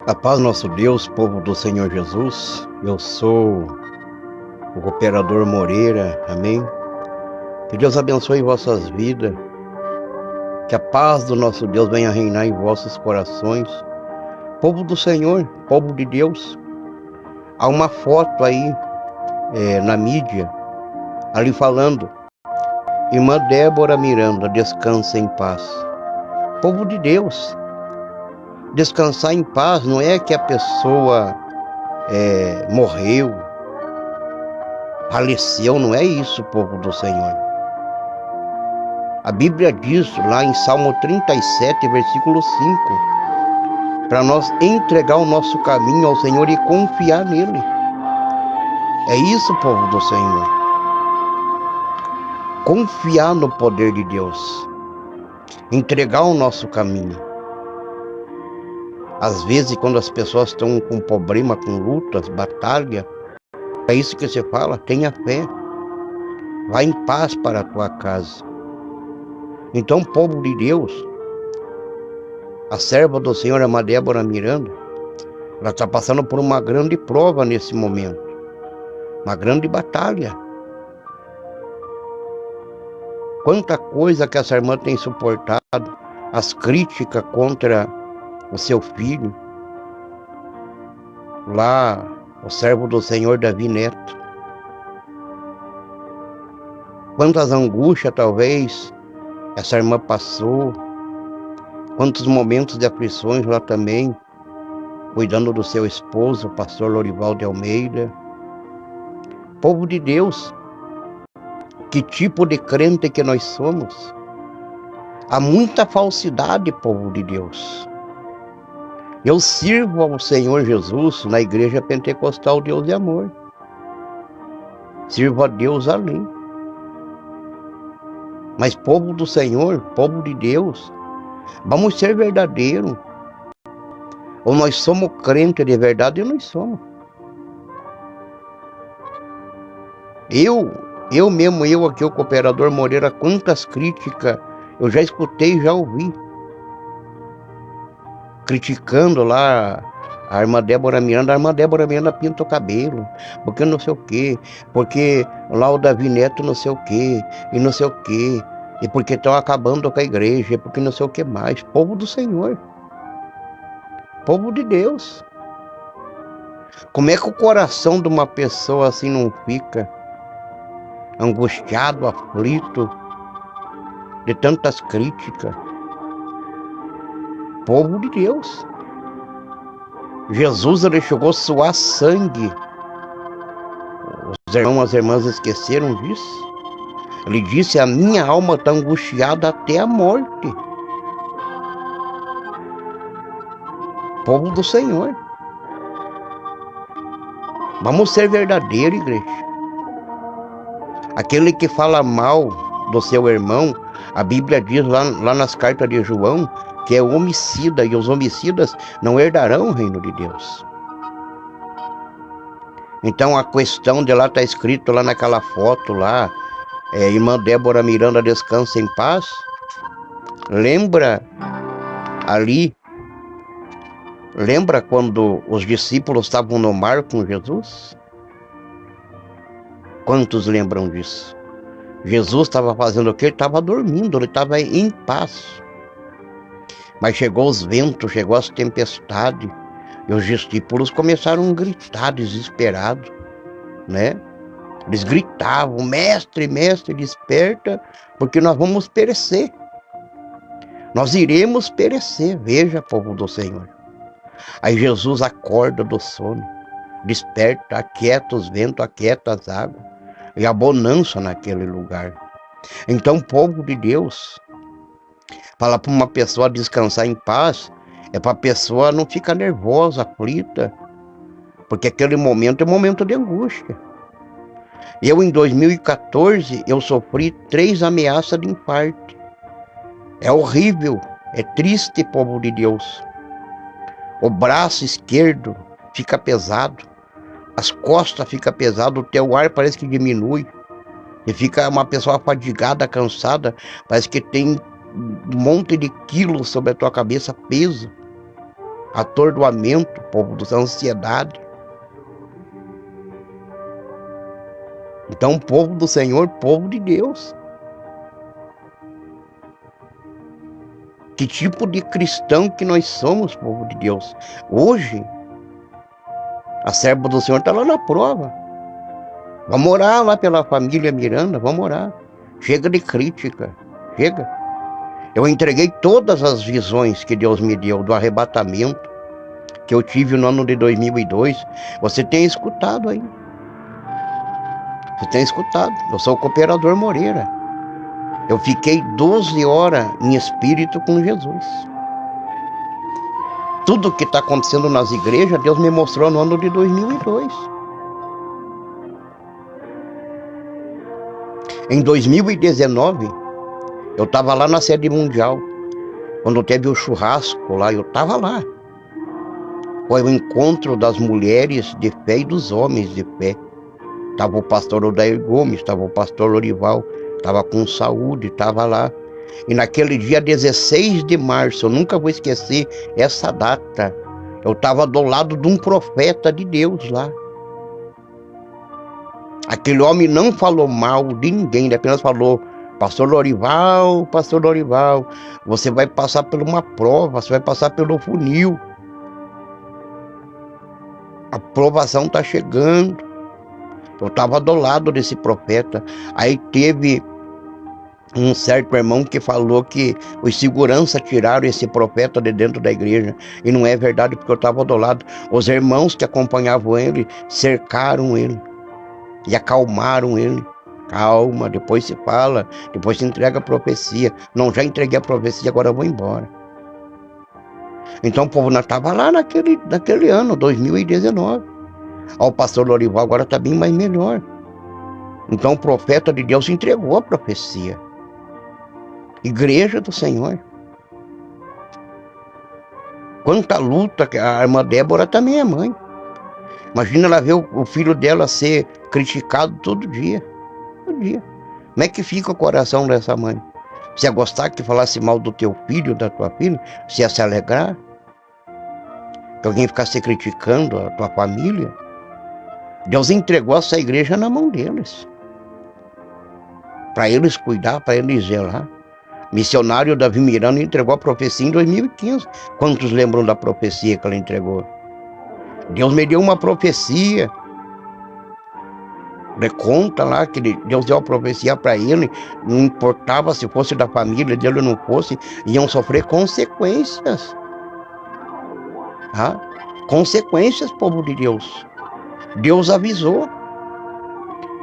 A paz, nosso Deus, povo do Senhor Jesus. Eu sou o cooperador Moreira, amém? Que Deus abençoe vossas vidas, que a paz do nosso Deus venha reinar em vossos corações. Povo do Senhor, povo de Deus. Há uma foto aí na mídia, ali falando: Irmã Débora Miranda, descansa em paz. Povo de Deus. Descansar em paz não é que a pessoa morreu, faleceu, não é isso, povo do Senhor. A Bíblia diz lá em Salmo 37, versículo 5, para nós entregar o nosso caminho ao Senhor e confiar nele. É isso, povo do Senhor. Confiar no poder de Deus. Entregar o nosso caminho. Às vezes, quando as pessoas estão com problema, com lutas, batalha, é isso que você fala: tenha fé, vá em paz para a tua casa. Então, povo de Deus, a serva do Senhor, a Débora Miranda, ela está passando por uma grande prova nesse momento, uma grande batalha. Quanta coisa que essa irmã tem suportado, as críticas contra o seu filho, lá, o servo do Senhor Davi Neto. Quantas angústias talvez essa irmã passou, quantos momentos de aflições lá também, cuidando do seu esposo, o pastor Lorival de Almeida. Povo de Deus, que tipo de crente que nós somos? Há muita falsidade, povo de Deus. Eu sirvo ao Senhor Jesus na Igreja Pentecostal Deus e Amor. Sirvo a Deus ali. Mas povo do Senhor, povo de Deus, vamos ser verdadeiros. Ou nós somos crentes de verdade ou nós somos. Eu mesmo, aqui, o cooperador Moreira, quantas críticas eu já escutei, já ouvi. Criticando lá a irmã Débora Miranda. A irmã Débora Miranda pinta o cabelo, porque não sei o quê, porque lá o Davi Neto não sei o quê, e não sei o quê, e porque estão acabando com a igreja, e porque não sei o que mais. Povo do Senhor, povo de Deus. Como é que o coração de uma pessoa assim não fica angustiado, aflito, de tantas críticas? Povo de Deus. Jesus, ele chegou a suar sangue. Os irmãos, as irmãs esqueceram disso. Ele disse: a minha alma está angustiada até a morte. Povo do Senhor. Vamos ser verdadeiros, igreja. Aquele que fala mal do seu irmão, a Bíblia diz lá nas cartas de João, que é homicida, e os homicidas não herdarão o reino de Deus. Então a questão de lá está escrito lá naquela foto lá, irmã Débora Miranda, descansa em paz. Lembra ali, lembra quando os discípulos estavam no mar com Jesus? Quantos lembram disso? Jesus estava fazendo o quê? Ele estava dormindo, ele estava em paz. Mas chegou os ventos, chegou as tempestades, e os discípulos começaram a gritar desesperados, né? Eles gritavam: mestre, mestre, desperta, porque nós vamos perecer. Nós iremos perecer. Veja, povo do Senhor. Aí Jesus acorda do sono, desperta, aquieta os ventos, aquieta as águas, e a bonança naquele lugar. Então, povo de Deus, falar para uma pessoa descansar em paz é para a pessoa não ficar nervosa, aflita, porque aquele momento é um momento de angústia. Eu, em 2014, eu sofri 3 ameaças de infarto. É horrível, é triste, povo de Deus. O braço esquerdo fica pesado, as costas ficam pesadas, o teu ar parece que diminui, e fica uma pessoa fadigada, cansada, parece que tem um monte de quilos sobre a tua cabeça, peso. atordoamento, povo do céu, ansiedade. Então, povo do Senhor, povo de Deus. Que tipo de cristão que nós somos, povo de Deus? Hoje, a serva do Senhor está lá na prova. Vamos orar lá pela família Miranda, vamos orar. Chega de crítica, chega. Eu entreguei todas as visões que Deus me deu do arrebatamento que eu tive no ano de 2002. Você tem escutado aí. Você tem escutado. Eu sou o cooperador Moreira. Eu fiquei 12 horas em espírito com Jesus. Tudo que está acontecendo nas igrejas, Deus me mostrou no ano de 2002. Em 2019, eu estava lá na sede mundial, quando teve o churrasco lá, eu estava lá. Foi o encontro das mulheres de fé e dos homens de fé. Estava o pastor Odair Gomes, estava o pastor Lorival, estava com saúde, estava lá. E naquele dia 16 de março, eu nunca vou esquecer essa data, eu estava do lado de um profeta de Deus lá. Aquele homem não falou mal de ninguém, ele apenas falou: pastor Lorival, você vai passar por uma prova, você vai passar pelo funil. A provação está chegando. Eu estava do lado desse profeta. Aí teve um certo irmão que falou que os seguranças tiraram esse profeta de dentro da igreja. E não é verdade, porque eu estava do lado. Os irmãos que acompanhavam ele cercaram ele e acalmaram ele. Calma, depois se fala, depois se entrega a profecia. Não, já entreguei a profecia, agora eu vou embora. Então o povo não estava lá naquele ano, 2019. O pastor Lorival agora está bem mais melhor. Então o profeta de Deus entregou a profecia. Igreja do Senhor. Quanta luta, a irmã Débora também é mãe. Imagina ela ver o filho dela ser criticado todo dia. Todo dia. Como é que fica o coração dessa mãe? Você ia gostar que falasse mal do teu filho, da tua filha? Você ia se alegrar? Que alguém ficasse criticando a tua família? Deus entregou essa igreja na mão deles. Para eles cuidar, para eles zelar. Missionário Davi Miranda entregou a profecia em 2015. Quantos lembram da profecia que ela entregou? Deus me deu uma profecia. Ele conta lá que Deus deu a profecia para ele. Não importava se fosse da família dele ou não fosse, iam sofrer consequências. Consequências, povo de Deus. Deus avisou.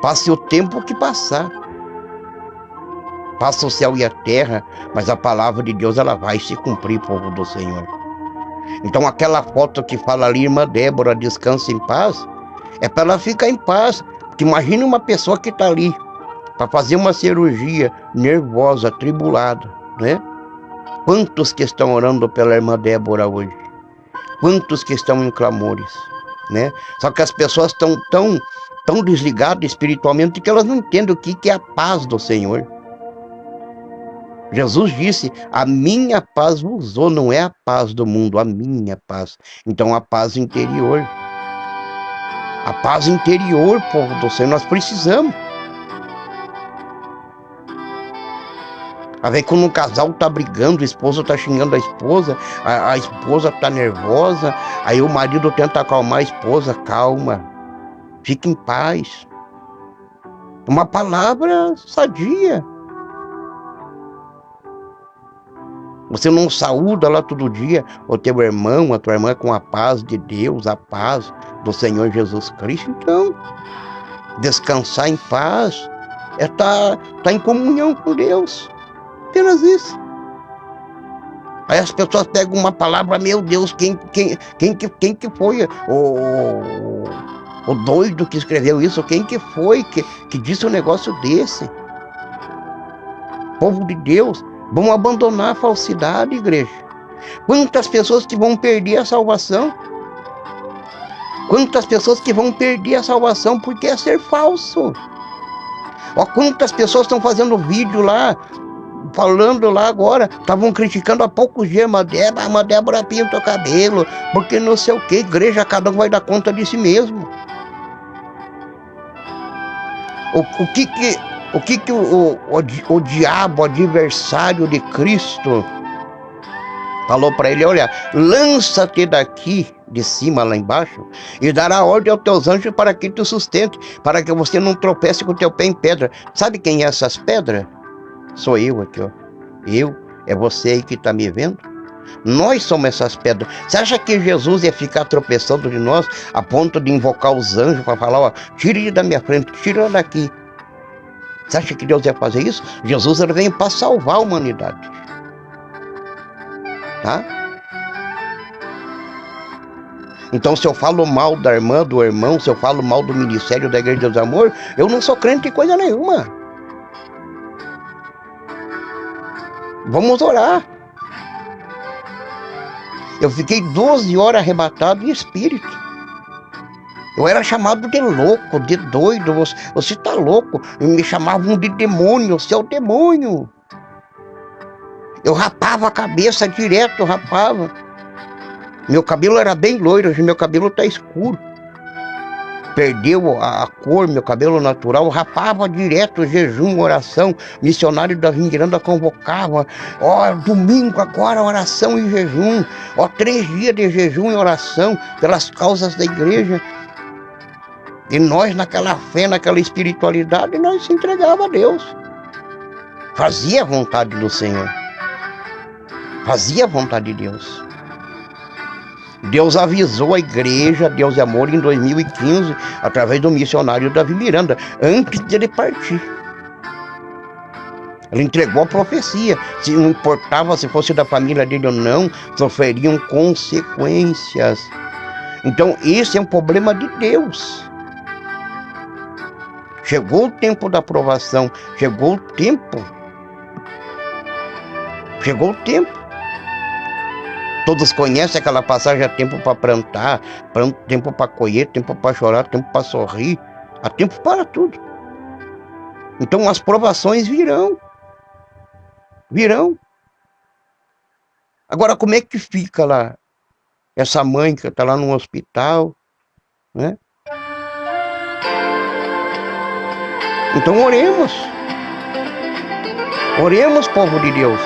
Passe o tempo que passar. Passa o céu e a terra, mas a palavra de Deus ela vai se cumprir, povo do Senhor. Então aquela foto que fala ali, irmã Débora, descansa em paz, é para ela ficar em paz. Porque imagine uma pessoa que está ali para fazer uma cirurgia, nervosa, atribulada, né? Quantos que estão orando pela irmã Débora hoje? Quantos que estão em clamores, né? Só que as pessoas estão tão desligadas espiritualmente que elas não entendem o que é a paz do Senhor. Jesus disse: a minha paz vos dou, não é a paz do mundo, a minha paz. Então a paz interior. A paz interior, povo do Senhor, nós precisamos. Às vezes quando um casal está brigando, o esposo está xingando a esposa, a esposa está nervosa, aí o marido tenta acalmar a esposa: calma, fique em paz. Uma palavra sadia. Você não saúda lá todo dia o teu irmão, a tua irmã com a paz de Deus, a paz do Senhor Jesus Cristo? Então, descansar em paz é estar em comunhão com Deus. Apenas isso. Aí as pessoas pegam uma palavra: meu Deus, quem que foi o doido que escreveu isso? Quem que foi que disse um negócio desse? Povo de Deus, vão abandonar a falsidade, igreja. Quantas pessoas que vão perder a salvação? Quantas pessoas que vão perder a salvação porque é ser falso? Ó, quantas pessoas estão fazendo vídeo lá falando lá agora, estavam criticando há poucos dias a Débora pinta o cabelo, porque não sei o que, igreja, cada um vai dar conta de si mesmo. O que o diabo, adversário de Cristo, falou para ele? Olha, lança-te daqui de cima lá embaixo e dará ordem aos teus anjos para que te sustente, para que você não tropece com o teu pé em pedra. Sabe quem é essas pedras? Sou eu aqui, ó. É você aí que está me vendo. Nós somos essas pedras. Você acha que Jesus ia ficar tropeçando de nós a ponto de invocar os anjos para falar, ó, tire da minha frente, tira daqui? Você acha que Deus ia fazer isso? Jesus, ele veio para salvar a humanidade. Tá? Então, se eu falo mal da irmã, do irmão, se eu falo mal do ministério da Igreja de Deus e Amor, eu não sou crente em coisa nenhuma. Vamos orar. Eu fiquei 12 horas arrebatado em espírito. Eu era chamado de louco, de doido. Você tá louco. Me chamavam de demônio, você é o demônio. Eu rapava a cabeça direto, rapava. Meu cabelo era bem loiro, hoje meu cabelo tá escuro. Perdeu a cor, meu cabelo natural, rapava direto, jejum, oração. Missionário da Vindiranda convocava, ó, domingo agora, oração e jejum. Ó, 3 dias de jejum e oração pelas causas da igreja. E nós, naquela fé, naquela espiritualidade, nós se entregava a Deus. Fazia a vontade do Senhor. Fazia a vontade de Deus. Deus avisou a igreja Deus e Amor em 2015, através do missionário Davi Miranda, antes dele partir. Ele entregou a profecia. Se não importava se fosse da família dele ou não, sofreriam consequências. Então, esse é um problema de Deus. Chegou o tempo da aprovação, chegou o tempo. Chegou o tempo. Todos conhecem aquela passagem: há tempo para plantar, tempo para colher, tempo para chorar, tempo para sorrir. Há tempo para tudo. Então as provações virão. Virão. Agora, como é que fica lá essa mãe que está lá no hospital, né? Então oremos. Oremos, povo de Deus.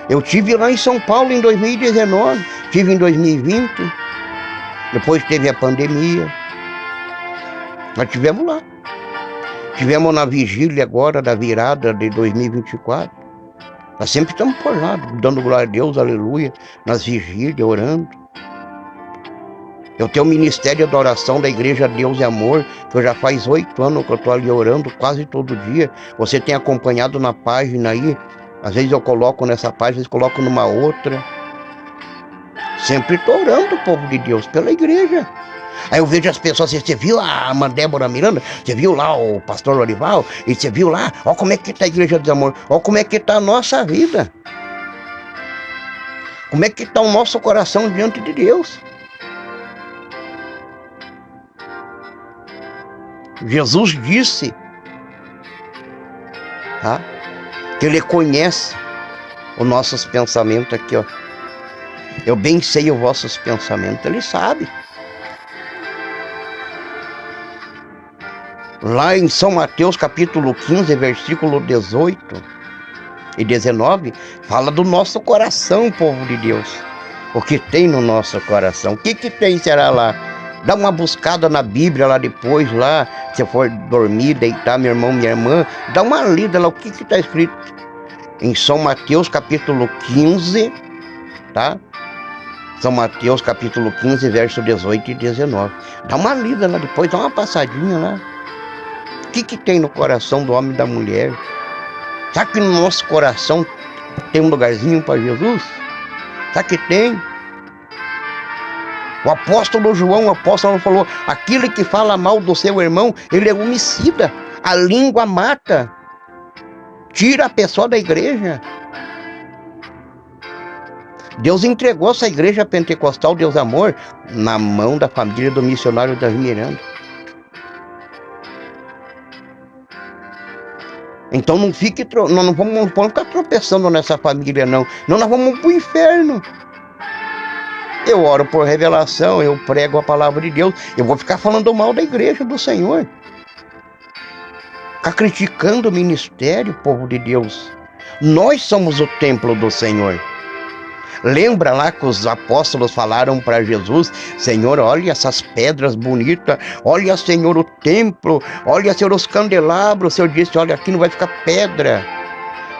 Eu tive lá em São Paulo em 2019, tive em 2020, depois teve a pandemia. Nós tivemos lá. Tivemos na vigília agora da virada de 2024. Nós sempre estamos por lá, dando glória a Deus, aleluia, nas vigílias, orando. Eu tenho o ministério da oração da Igreja Deus e Amor, que eu já faz 8 anos que eu estou ali orando quase todo dia. Você tem acompanhado na página aí. Às vezes eu coloco nessa página, às vezes coloco numa outra. Sempre estou orando, povo de Deus, pela igreja. Aí eu vejo as pessoas, você viu a irmã Débora Miranda? Você viu lá o pastor Lorival? E você viu lá? Olha como é que está a Igreja do Amor. Olha como é que está a nossa vida. Como é que está o nosso coração diante de Deus. Jesus disse, tá? Que Ele conhece os nossos pensamentos aqui, ó. Eu bem sei os vossos pensamentos, Ele sabe. Lá em São Mateus capítulo 15, versículo 18 e 19, fala do nosso coração, povo de Deus. O que tem no nosso coração? O que tem será lá? Dá uma buscada na Bíblia lá depois, lá, se for dormir, deitar, meu irmão, minha irmã, dá uma lida lá, o que está escrito em São Mateus capítulo 15, tá? São Mateus capítulo 15, verso 18 e 19. Dá uma lida lá depois, dá uma passadinha lá. O que tem no coração do homem e da mulher? Sabe que no nosso coração tem um lugarzinho para Jesus? Sabe que tem? O apóstolo João, falou, aquele que fala mal do seu irmão, ele é homicida. A língua mata. Tira a pessoa da igreja. Deus entregou essa igreja pentecostal, Deus Amor, na mão da família do missionário Davi Miranda. Então não fique, não vamos ficar tropeçando nessa família, não. Não, nós vamos pro inferno. Eu oro por revelação, eu prego a palavra de Deus. Eu vou ficar falando mal da igreja do Senhor. Ficar criticando o ministério, povo de Deus. Nós somos o templo do Senhor. Lembra lá que os apóstolos falaram para Jesus: Senhor, olha essas pedras bonitas, olha, Senhor, o templo, olha, Senhor, os candelabros. O Senhor disse: olha, aqui não vai ficar pedra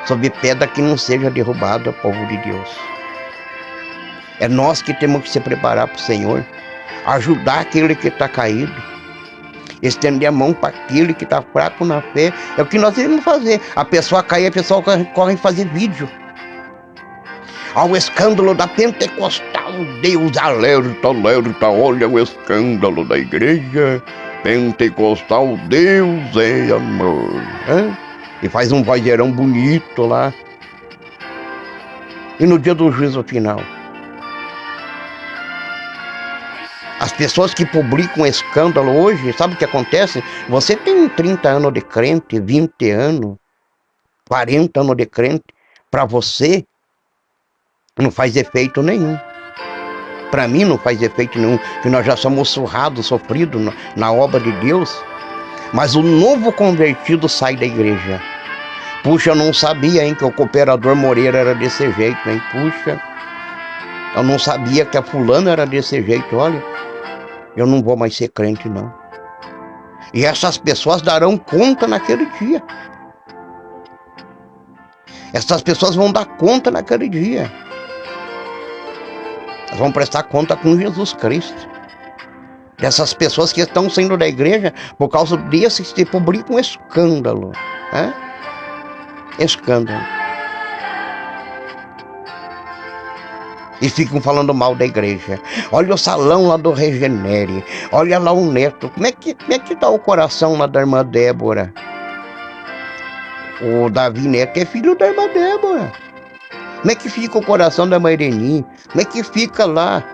sobre pedra que não seja derrubada, povo de Deus. É nós que temos que se preparar para o Senhor, ajudar aquele que está caído, estender a mão para aquele que está fraco na fé. É o que nós devemos fazer. A pessoa cair, a pessoa corre fazer vídeo. Ao escândalo da pentecostal, Deus alerta, alerta, olha o escândalo da igreja pentecostal, Deus é amor. E faz um vozeirão bonito lá. E no dia do juízo final, as pessoas que publicam escândalo hoje, sabe o que acontece? Você tem 30 anos de crente, 20 anos, 40 anos de crente, para você não faz efeito nenhum. Para mim não faz efeito nenhum, que nós já somos surrados, sofridos na obra de Deus. Mas o novo convertido sai da igreja. Puxa, eu não sabia, hein, que o cooperador Moreira era desse jeito, hein? Puxa, eu não sabia que a fulana era desse jeito, olha. Eu não vou mais ser crente, não. E essas pessoas darão conta naquele dia. Essas pessoas vão dar conta naquele dia. Elas vão prestar conta com Jesus Cristo. Dessas pessoas que estão saindo da igreja por causa desses que publicam escândalo. Escândalo. E ficam falando mal da igreja. Olha o salão lá do Regenere. Olha lá o neto. Como é que tá o coração lá da irmã Débora? O Davi Neto é filho da irmã Débora. Como é que fica o coração da Maireni? Como é que fica lá?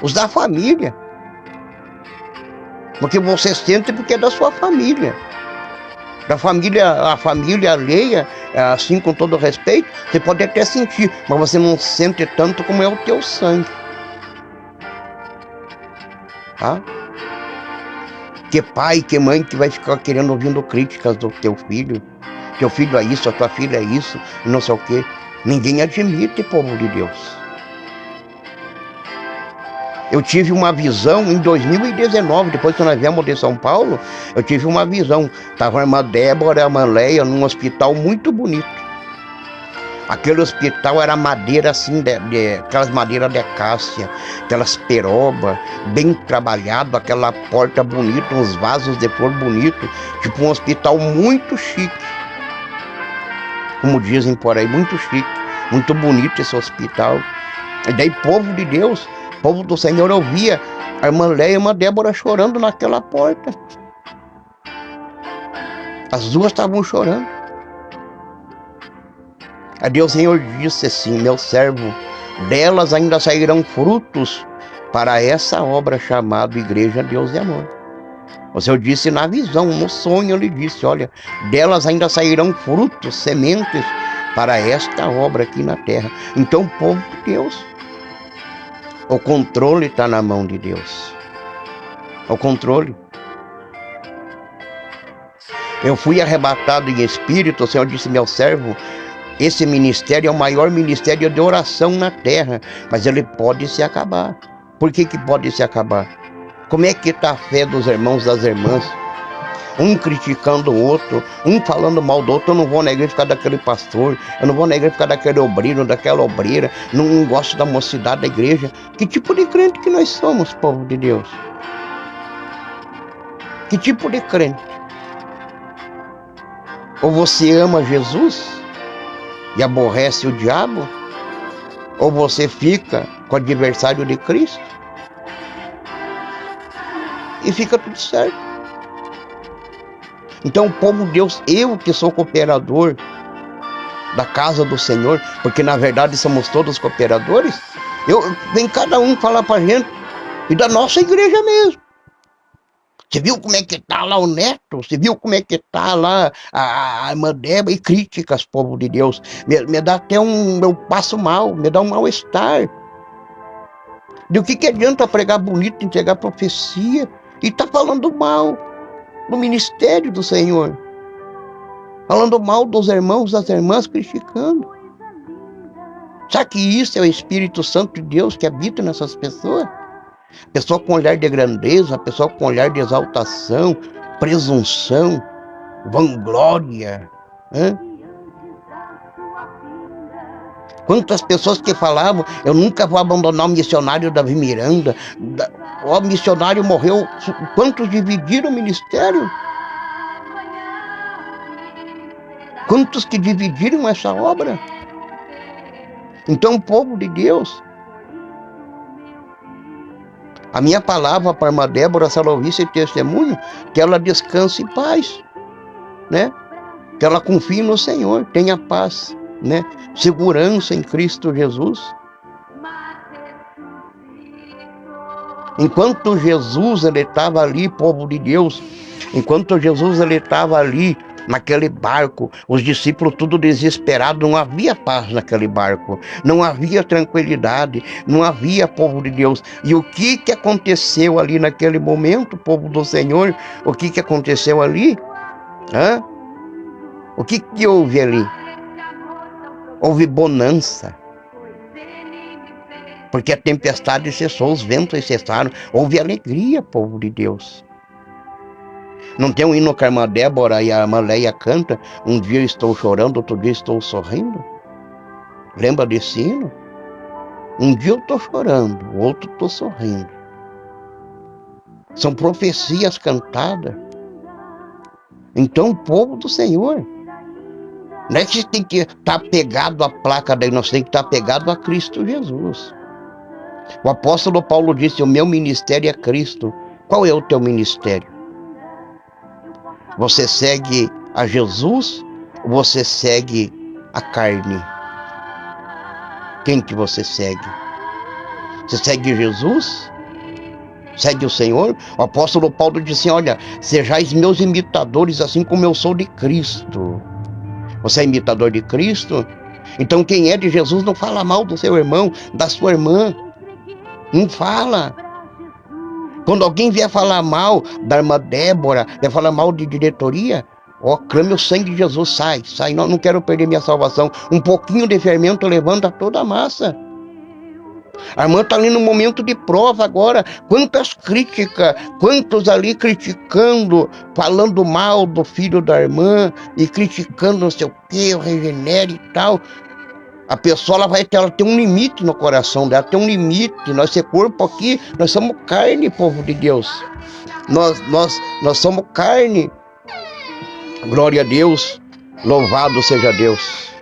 Os da família. Porque você sente porque é da sua família. Da família, a família alheia, assim, com todo respeito, você pode até sentir, mas você não sente tanto como é o teu sangue. Tá? Que pai, que mãe que vai ficar querendo ouvindo críticas do teu filho. Teu filho é isso, a tua filha é isso, e não sei o quê. Ninguém admite, povo de Deus. Eu tive uma visão em 2019, depois que nós viemos de São Paulo, eu tive uma visão. Estava a irmã Débora e a irmã Leia num hospital muito bonito. Aquele hospital era madeira assim, aquelas madeiras de acácia, aquelas peroba, bem trabalhado, aquela porta bonita, uns vasos de flor bonito, tipo um hospital muito chique. Como dizem por aí, muito chique, muito bonito esse hospital. E daí, povo de Deus, povo do Senhor, eu via a irmã Leia e a irmã Débora chorando naquela porta. As duas estavam chorando. Aí Deus Senhor disse assim: meu servo, delas ainda sairão frutos para essa obra chamada Igreja Deus e Amor. O Senhor disse na visão, no sonho, ele disse: olha, delas ainda sairão frutos, sementes para esta obra aqui na terra. Então, povo de Deus, o controle está na mão de Deus. O controle. Eu fui arrebatado em espírito, o Senhor disse: meu servo, esse ministério é o maior ministério de oração na terra, mas ele pode se acabar. Por que pode se acabar? Como é que está a fé dos irmãos, das irmãs? Um criticando o outro, um falando mal do outro. Eu não vou na igreja ficar daquele pastor, eu não vou na igreja ficar daquele obreiro, daquela obreira, não gosto da mocidade da igreja. Que tipo de crente que nós somos, povo de Deus? Que tipo de crente? Ou você ama Jesus e aborrece o diabo? Ou você fica com o adversário de Cristo? E fica tudo certo. Então, povo de Deus, eu que sou cooperador da casa do Senhor, porque na verdade somos todos cooperadores, vem cada um falar pra gente, e da nossa igreja mesmo. Você viu como é que tá lá o neto? Você viu como é que tá lá a irmã Débora? E críticas, povo de Deus. Me dá até eu passo mal, me dá um mal-estar. De o que adianta pregar bonito, entregar profecia e tá falando mal do ministério do Senhor? Falando mal dos irmãos, das irmãs, criticando. Será que isso é o Espírito Santo de Deus que habita nessas pessoas? Pessoa com olhar de grandeza, pessoa com olhar de exaltação, presunção, vanglória. Hein? Quantas pessoas que falavam, eu nunca vou abandonar o missionário Davi Miranda. O missionário morreu. Quantos dividiram o ministério? Quantos que dividiram essa obra? Então, povo de Deus, a minha palavra para a irmã Débora Salovice e testemunho, que ela descanse em paz, né? Que ela confie no Senhor, tenha paz, né? Segurança em Cristo Jesus. Enquanto Jesus ele estava ali, povo de Deus, enquanto Jesus ele estava ali naquele barco, os discípulos tudo desesperados, não havia paz naquele barco, não havia tranquilidade, não havia, povo de Deus. E o que aconteceu ali naquele momento, povo do Senhor? O que aconteceu ali? Hã? O que houve ali? Houve bonança. Porque a tempestade cessou, os ventos cessaram, houve alegria, povo de Deus. Não tem um hino que a irmã Débora e a irmã Leia canta, um dia estou chorando, outro dia estou sorrindo? Lembra desse hino? Um dia eu estou chorando, o outro estou sorrindo. São profecias cantadas. Então, o povo do Senhor, não é que você tem que estar pegado à placa daí, nós tem que estar pegado a Cristo Jesus. O apóstolo Paulo disse, o meu ministério é Cristo. Qual é o teu ministério? Você segue a Jesus ou você segue a carne? Quem que você segue? Você segue Jesus? Segue o Senhor? O apóstolo Paulo disse, olha, sejais meus imitadores assim como eu sou de Cristo. Você é imitador de Cristo? Então quem é de Jesus não fala mal do seu irmão, da sua irmã. Não fala. Quando alguém vier falar mal da irmã Débora, vier falar mal de diretoria, clame o sangue de Jesus, sai, não quero perder minha salvação. Um pouquinho de fermento levanta toda a massa. A irmã está ali no momento de prova agora. Quantas críticas, quantos ali criticando, falando mal do filho da irmã e criticando não sei o que, o regenere e tal. A pessoa ela tem um limite no coração dela, tem um limite. Nós, esse corpo aqui, nós somos carne, povo de Deus. Nós somos carne. Glória a Deus, louvado seja Deus.